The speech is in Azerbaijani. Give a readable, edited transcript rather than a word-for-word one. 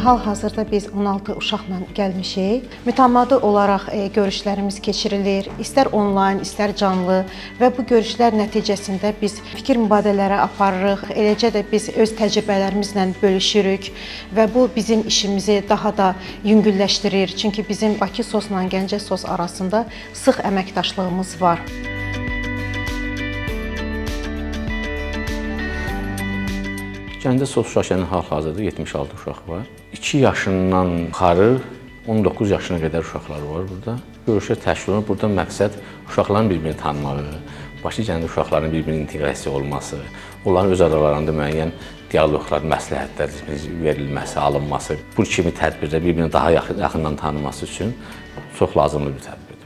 Hal-hazırda biz 16 uşaqla gəlmişik. Mütəmadi olaraq görüşlərimiz keçirilir, istər onlayn, istər canlı və bu görüşlər nəticəsində biz fikir mübadilələri aparırıq. Eləcə də biz öz təcrübələrimizlə bölüşürük və bu bizim işimizi daha da yüngülləşdirir. Çünki bizim Bakı SOS-la Gəncə SOS arasında sıx əməkdaşlığımız var. Gəncə SOS uşaq şəhərinin hal-hazırda 76 uşaq var. 2 yaşından yuxarı 19 yaşına qədər uşaqlar var burada. Görüşlər təşkil olunur. Burada məqsəd uşaqların bir-birini tanımağı, Bakı kəndi uşaqlarının bir-birinin inteqrasiya olması, onların öz aralarında müəyyən dialoqlar, məsləhətlər verilməsi, alınması, bu kimi tədbirdə bir-birini daha yaxından tanıması üçün çox lazımlı bir tədbirdir.